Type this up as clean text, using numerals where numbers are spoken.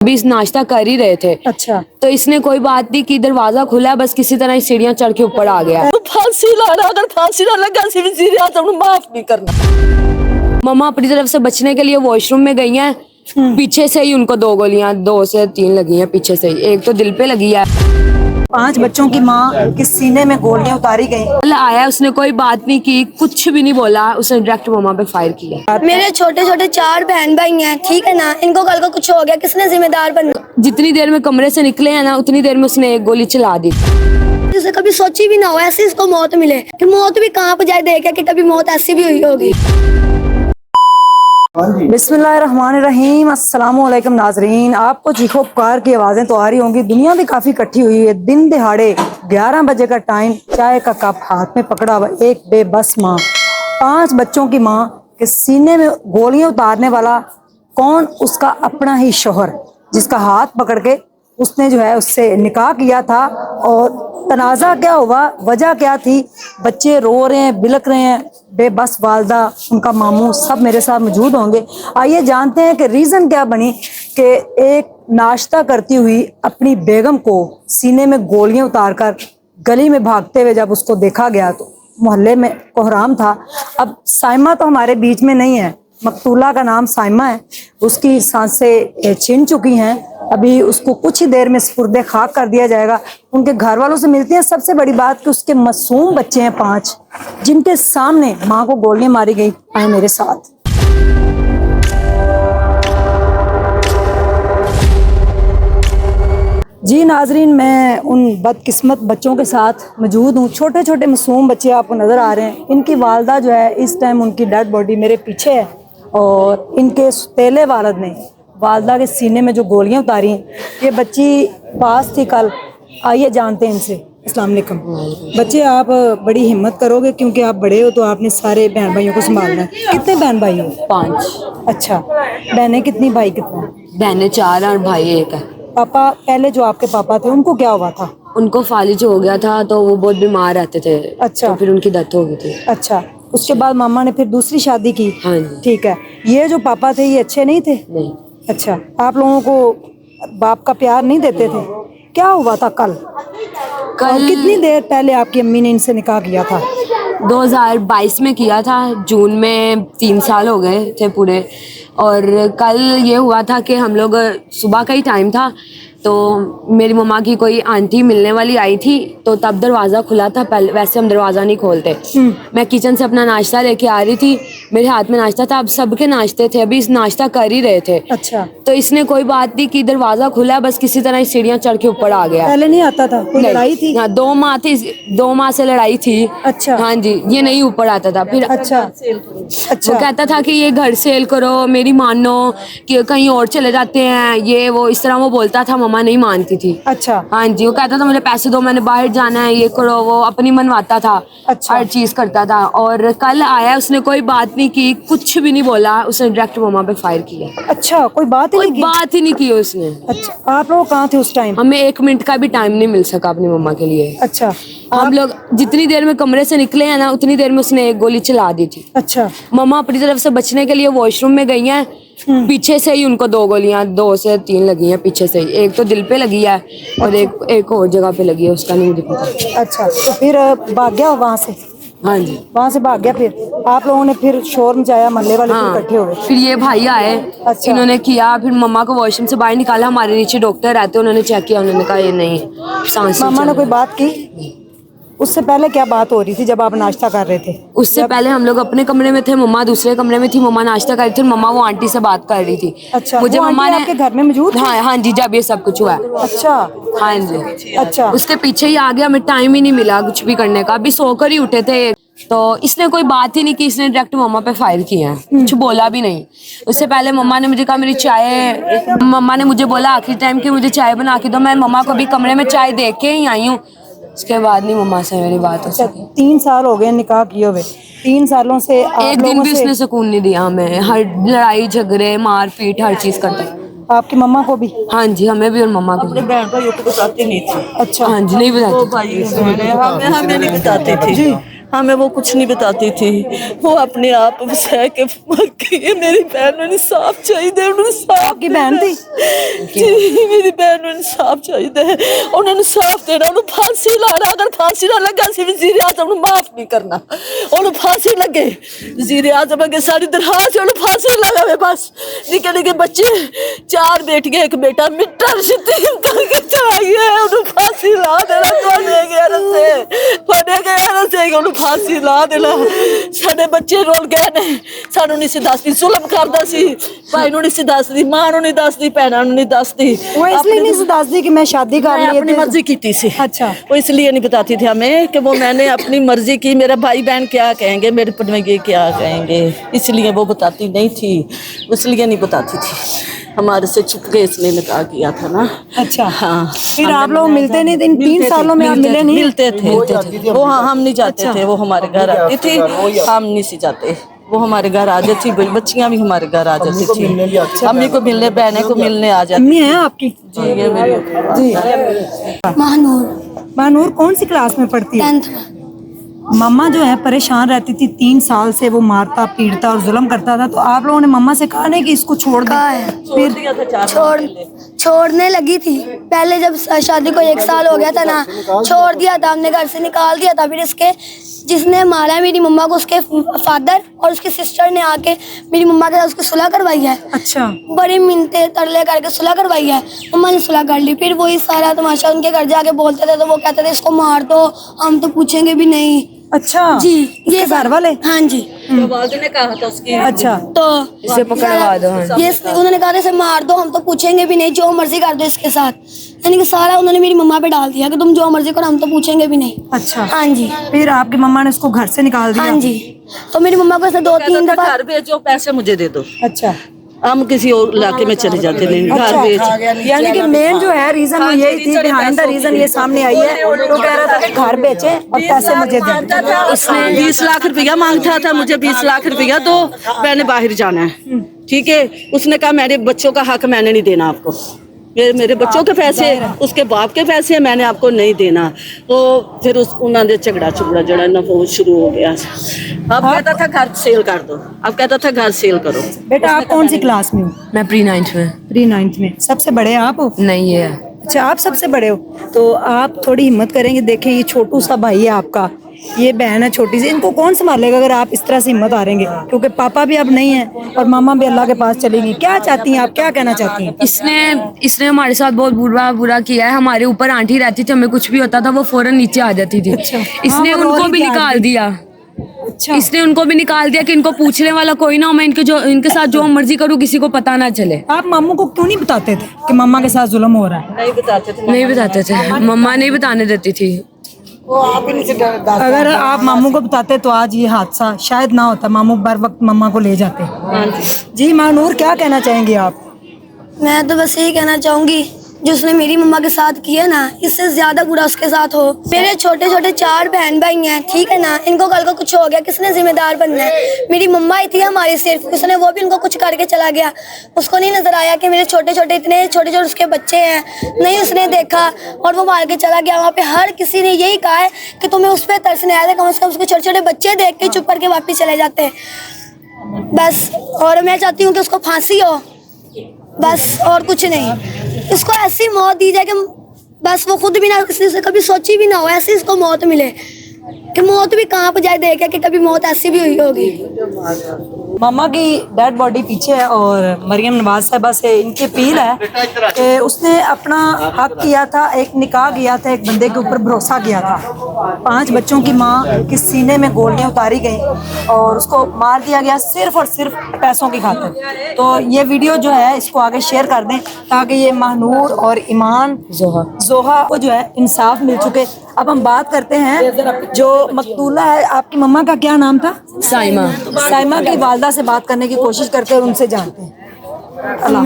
अभी इस नाश्ता कर ही रहे थे। अच्छा, तो इसने कोई बात नहीं की, दरवाजा खुला, बस किसी तरह सीढ़ियां चढ़ के ऊपर आ गया। फांसी लाना, अगर फांसी ना लगा माफ नहीं करना। मम्मा अपनी तरफ से बचने के लिए वॉशरूम में गई हैं। पीछे से ही उनको 2 गोलियां, 2 से 3 लगी हैं पीछे से ही, एक तो दिल पे लगी है। 5 बच्चों की माँ के सीने में गोलियां उतारी गई। कल आया, उसने कोई बात नहीं की, कुछ भी नहीं बोला, उसने डायरेक्ट मम्मा पे फायर किया। मेरे छोटे छोटे 4 बहन भाई हैं, ठीक है ना, इनको कल को कुछ हो गया, किसने जिम्मेदार बनना। जितनी देर में कमरे से निकले हैं ना, उतनी देर में उसने एक गोली चला दी। जिसे कभी सोची भी ना हो ऐसे इसको मौत मिले, कि मौत भी कहाँ पे जाए देखे कि कभी मौत ऐसी भी हुई होगी। बिस्मिल्लाहिर्रहमानिर्रहीम, अस्सलामुअलैकुम नाजरीन। आपको चीखो पुकार की आवाज़ें तो आ रही होंगी, दुनिया भी काफ़ी इकट्ठी हुई है। दिन दिहाड़े 11 बजे का टाइम, चाय का कप हाथ में पकड़ा हुआ एक बेबस माँ, 5 बच्चों की माँ के सीने में गोलियां उतारने वाला कौन? उसका अपना ही शौहर, जिसका हाथ पकड़ के उसने जो है उससे निकाह किया था। और तनाज़ा क्या हुआ, वजह क्या थी? बच्चे रो रहे हैं, बिलक रहे हैं, बेबस वालदा, उनका मामू सब मेरे साथ मौजूद होंगे। आइए जानते हैं कि रीज़न क्या बनी कि एक नाश्ता करती हुई अपनी बेगम को सीने में गोलियां उतारकर गली में भागते हुए जब उसको देखा गया तो मोहल्ले में कोहराम था। अब साइमा तो हमारे बीच में नहीं है, मकतूला का नाम साइमा है, उसकी सांसें छिन चुकी हैं। अभी उसको कुछ ही देर में सुपुर्दे खाक कर दिया जाएगा। उनके घर वालों से मिलती हैं। सबसे बड़ी बात कि उसके मासूम बच्चे हैं 5, जिनके सामने माँ को गोलियां मारी गई। आए मेरे साथ। जी नाजरीन, मैं उन बदकिस्मत बच्चों के साथ मौजूद हूँ। छोटे छोटे मासूम बच्चे आपको नज़र आ रहे हैं। इनकी वालदा जो है इस टाइम उनकी डेड बॉडी मेरे पीछे है, और इनके सुतेले वालिद ने वालदा के सीने में जो गोलियां उतारी, ये बच्ची पास थी कल। आइए जानते हैं इनसे। अस्सलाम वालेकुम बच्चे, आप बड़ी हिम्मत करोगे क्योंकि आप बड़े हो, तो आपने सारे बहन भाइयों को संभालना है। कितने बहन भाई हो? 5। अच्छा, बहनें कितनी, भाई कितना? बहनें 4 और भाई 1 है। पापा, पहले जो आपके पापा थे उनको क्या हुआ था? उनको फालिज हो गया था, तो वो बहुत बीमार रहते थे। अच्छा। तो फिर उनकी डेथ हो गई थी। अच्छा, उसके बाद मामा ने फिर दूसरी शादी की? हाँ जी। ठीक है। ये जो पापा थे ये अच्छे नहीं थे? नहीं। अच्छा, आप लोगों को बाप का प्यार नहीं देते थे? क्या हुआ था कल? और कितनी देर पहले आपकी अम्मी ने इनसे निकाह किया था? 2022 में किया था, जून में 3 साल हो गए थे पूरे। और कल ये हुआ था कि हम लोग, सुबह का ही टाइम था, तो मेरी मम्मा की कोई आंटी मिलने वाली आई थी, तो तब दरवाज़ा खुला था। पहले वैसे हम दरवाज़ा नहीं खोलते। मैं किचन से अपना नाश्ता लेके आ रही थी, मेरे हाथ में नाश्ता था। अब सबके नाश्ते थे, अभी इस नाश्ता कर ही रहे थे। अच्छा, तो इसने कोई बात नहीं की, दरवाज़ा खुला, बस किसी तरह सीढ़ियाँ चढ़ के ऊपर आ गया। पहले नहीं आता था? कोई लड़ाई थी? हाँ, 2 माह थी, 2 माह से लड़ाई थी। अच्छा। हाँ जी, ये नहीं ऊपर आता था। फिर अच्छा। वो कहता था कि ये घर सेल करो, मेरी मानो, कि कहीं और चले जाते हैं, ये वो इस तरह वो बोलता था। मम्मा नहीं मानती थी। अच्छा। हाँ जी, वो कहता था मुझे पैसे दो, मैंने बाहर जाना है, ये करो, वो अपनी मनवाता था। अच्छा। हर चीज करता था। और कल आया, उसने कोई बात नहीं की, कुछ भी नहीं बोला, उसने डायरेक्ट मम्मा पे फायर किया। अच्छा, कोई बात ही नहीं की? बात ही नहीं की उसने। अच्छा, आप लोग कहाँ थे उस टाइम? हमें 1 मिनट का भी टाइम नहीं मिल सका अपनी मम्मा के लिए। अच्छा। हम लोग जितनी देर में कमरे से निकले हैं ना, उतनी देर में उसने एक गोली चला दी थी। अच्छा। मम्मा अपनी तरफ से बचने के लिए वॉशरूम में गई हैं। पीछे से ही उनको 2 गोलियां, 2 से 3 लगी हैं पीछे से ही, एक तो दिल पे लगी है और एक और जगह पे लगी है, उसका नहीं मुझे पता। अच्छा, तो फिर भाग गया वहाँ से? हाँ जी, वहाँ से भाग गया। फिर आप लोगों ने फिर शोर मचाया, मोहल्ले वाले फिर इकट्ठे हो गए? फिर ये भाई आए। अच्छा। इन्होंने किया, फिर मम्मा को वॉशरूम से बाहर निकाला। हमारे नीचे डॉक्टर रहते, उन्होंने चेक किया, उन्होंने कहा ये नहीं, सांस। मामा ने कोई बात की? उससे पहले क्या बात हो रही थी जब आप नाश्ता कर रहे थे? उससे पहले हम लोग अपने कमरे में थे, मम्मा दूसरे कमरे में थी। मम्मा नाश्ता कर रही थी, मम्मा वो आंटी से बात कर रही थी। अच्छा, मुझे वो मम्मा आंटी ने आपके घर में मौजूद? हाँ जी, जब ये सब कुछ हुआ है। अच्छा। हाँ जी। अच्छा। उसके पीछे ही आ गया, हमें टाइम ही नहीं मिला कुछ भी करने का। अभी सोकर ही उठे थे, तो इसने कोई बात ही नहीं की, इसने डायरेक्ट मम्मा पे फायर किया है, कुछ बोला भी नहीं। उससे पहले मम्मा ने मुझे कहा मेरी चाय, मम्मा ने मुझे बोला आखिरी टाइम की मुझे चाय बना के दो। मैं मम्मा को भी कमरे में चाय दे के ही आई हूँ। उसके बाद नहीं मम्मा से मेरी बात हो सकी। 3 साल हो गए निकाह किए हुए, 3 सालों से एक दिन भी उसने सुकून नहीं दिया हमें। हर लड़ाई झगड़े मार पीट हर चीज करता है। आपकी मम्मा को भी? हाँ जी, हमें भी और मम्मा को भी। बहन भाइयों को बताती नहीं थी। अच्छा। हाँ जी, नहीं बताती। भाई हमें नहीं बताते थे जी। हमें वो कुछ नहीं बताती थी, वो अपने आप सह के मर गई। मेरी बहन ਨੂੰ इंसाफ चाहिए, उन्होंने साफ आपकी बहन थी? जी मेरी बहन ਨੂੰ इंसाफ चाहिए, ਉਹਨਾਂ ਨੂੰ ਸਾਫ਼ ਦੇਣਾ, ਉਹਨੂੰ ਫਾਂਸੀ ਲਾਣਾ। ਅਗਰ ਫਾਂਸੀ ਨਾ ਲੱਗਾ ਸੀ ਵਜ਼ੀਰ ਆਜ਼ਮ ਨੂੰ ਮਾਫ ਨਹੀਂ ਕਰਨਾ, ਉਹਨੂੰ ਫਾਂਸੀ ਲੱਗੇ। ਵਜ਼ੀਰ ਆਜ਼ਮ ਅੱਗੇ ਸਾਡੀ ਦਰਖਾਸਤ ਹੈ, ਉਹਨੂੰ ਫਾਂਸੀ ਲਗਾਵੇ ਬਸ। ਨਿੱਕੇ ਨਿੱਕੇ ਬੱਚੇ, 4 ਬੇਟੀਆਂ 1 ਬੇਟਾ, ਮਿੱਟਾ ਸ਼ਤੀਮ ਕਰਕੇ ਚਲਾਈ ਹੈ, ਉਹਨੂੰ ਫਾਂਸੀ ਲਾ ਦੇਣਾ। ਤੁਹਾਡੇ ਗੈਰ ਸੇ ਉਹਨੂੰ ਫਾਂਸੀ ਲਾ ਦੇਣਾ। ਸਾਡੇ ਬੱਚੇ ਰੋਲ ਗਏ ਨੇ, ਸਾਨੂੰ ਨਹੀਂ ਸੀ ਦੱਸਦੀ, ਜ਼ੁਲਮ ਕਰਦਾ ਸੀ, ਭਾਈ ਨੂੰ ਨਹੀਂ ਸੀ ਦੱਸਦੀ, ਮਾਂ ਨੂੰ ਨਹੀਂ ਦੱਸਦੀ, ਭੈਣਾਂ ਨੂੰ नहीं दसती। वो इसलिए नहीं दसदी कि मैं शादी कर ली अपनी मर्जी की थी। अच्छा, वो इसलिए नहीं बताती थी हमें कि वो मैंने अपनी मर्जी की, मेरा भाई बहन क्या कहेंगे, मेरे पड़वेंगे क्या कहेंगे, इसलिए वो बताती नहीं थी, इसलिए नहीं बताती थी। हमारे से छुप के इसलिए निकाह किया था ना। अच्छा, हाँ। फिर आप लोग मिलते नहीं थे इन 3 सालों में? आप मिले नहीं? मिलते थे वो, हाँ हम नहीं जाते थे, वो हमारे घर आती थी, हम नहीं सी जाते, वो हमारे घर आ जाती, बच्चियां भी हमारे घर आ जाती थी, अम्मी को मिलने, बहने को मिलने आ जाती। अम्मी है आपकी? जी ये मेरी जी। महानूर महानूर कौन सी क्लास में पढ़ती है? 10th में। मम्मा जो है परेशान रहती थी, 3 साल से वो मारता पीटता और जुल्म करता था, तो आप लोगों ने मम्मा से कहा नहीं कि इसको छोड़ कहा दे? है, फिर छोड़ने लगी थी पहले, जब शादी को 1 साल हो गया था ना, छोड़ दिया था हमने, घर से निकाल दिया था। फिर इसके जिसने मारा है मेरी मम्मा को, उसके फादर और उसकी सिस्टर ने आके मेरी मम्मा के साथ उसकी सुलह करवाई है। अच्छा, बड़ी मिन्नतें तरले करके सुलह करवाई है, मम्मा ने सुलह कर ली। फिर वही सारा तमाशा उनके घर जाके बोलते थे, तो वो कहते थे इसको मार दो, हम तो पूछेंगे भी नहीं। अच्छा जी, ये घर वाले? हाँ जी। वालिद ने कहा था उसकी। अच्छा, तो इसे पकड़वा दो। ये उन्होंने कहा था इसे मार दो, हम तो पूछेंगे भी नहीं, जो मर्जी कर दो इसके साथ। यानी कि सारा उन्होंने मेरी मम्मा पे डाल दिया कि तुम जो मर्जी करो, हम तो पूछेंगे भी नहीं। अच्छा, हाँ जी। फिर आपकी मम्मा ने उसको घर से निकाल दिया? हाँ जी। तो मेरी मम्मा को ऐसे 2-3 दफा, घर भेजो, पैसे मुझे दे दो, अच्छा, हम किसी और इलाके में चले जाते नहीं, घर भेज। यानी कि मेन जो है रीजन वो यही थी, बिहाइंड द रीजन ये सामने आई है। तो कह रहा था कि घर बेचे और पैसे मुझे दे। उसने 20 लाख रुपया मांगता था मुझे, 20 लाख रुपया, तो मैंने बाहर जाना है, ठीक है। उसने कहा मेरे बच्चों का हक मैंने नहीं देना आपको, ये मेरे बच्चों के पैसे, उसके बाप के पैसे मैंने आपको नहीं देना। तो फिर उस उन्होंने झगड़ा जड़ा ना वो शुरू हो गया। अब कहता था घर सेल कर दो, अब कहता था घर सेल करो। बेटा आप कौन सी क्लास में हो? मैं प्री 9th में। प्री 9th में। सबसे बड़े आप हो? नहीं है। अच्छा, आप सबसे बड़े हो, तो आप थोड़ी हिम्मत करेंगे। देखें ये छोटू सा भाई है आपका, ये बहन है छोटी सी, इनको कौन संभालेगा अगर आप इस तरह से हिम्मत हारेंगे? क्योंकि पापा भी अब नहीं है और मामा भी अल्लाह के पास चली गई। क्या चाहती हैं आप, क्या कहना चाहती हैं? इसने हमारे साथ बहुत बुरा किया है। हमारे ऊपर आंटी रहती थी, हमें कुछ भी होता था वो फौरन नीचे आ जाती थी। इसने हाँ, उनको भी निकाल दिया। अच्छा, इसने उनको भी निकाल दिया कि इनको पूछने वाला कोई ना हो, मैं इनके साथ जो मर्जी करूँ, किसी को पता ना चले। आप मामू को क्यों नहीं बताते थे कि मम्मा के साथ जुल्म हो रहा है? नहीं बताते थे, नहीं बताते थे, मम्मा नहीं बताने देती थी। अगर आप मामू को बताते तो आज ये हादसा शायद ना होता, मामू बर वक्त मम्मा को ले जाते। जी महानूर, क्या कहना चाहेंगे आप? मैं तो बस यही कहना चाहूंगी, जो उसने मेरी मम्मा के साथ किया ना, इससे ज्यादा बुरा उसके साथ हो। मेरे छोटे छोटे 4 बहन भाई हैं, ठीक है ना, इनको कल को कुछ हो गया किसने जिम्मेदार बनना है? मेरी मम्मा ही थी हमारी सिर्फ, उसने वो भी इनको कुछ करके चला गया। उसको नहीं नजर आया कि मेरे छोटे छोटे इतने छोटे छोटे उसके बच्चे हैं, नहीं उसने देखा और वो मार के चला गया। वहाँ पे हर किसी ने यही कहा है कि तुम्हें उस पर तरस नहीं आया था, कम से कम उसके छोटे छोटे बच्चे देख के चुप करके वापिस चले जाते हैं बस। और मैं चाहती हूँ कि उसको फांसी हो बस, और कुछ नहीं। इसको ऐसी मौत दी जाए कि बस वो खुद भी ना किसी से कभी सोची भी ना हो, ऐसी इसको मौत मिले कि मौत भी कहाँ पे जाए देखे कि कभी मौत ऐसी भी हुई होगी। मामा की डेड बॉडी पीछे है और मरियम नवाज साहबा से इनकी अपील है कि उसने अपना हक किया था, एक निकाह किया था, एक बंदे के ऊपर भरोसा किया था। 5 बच्चों की माँ के सीने में गोलियां उतारी गई और उसको मार दिया गया सिर्फ और सिर्फ पैसों की खातिर। तो ये वीडियो जो है इसको आगे शेयर कर दें ताकि ये महानूर और ईमान जोहा को जो है इंसाफ मिल चुके। अब हम बात करते हैं जो मकतूला है, आपकी मम्मा का क्या नाम था? साइमा। साइमा की वालदा से बात करने की कोशिश करते हैं और उनसे जानते हैं। अल्लाह।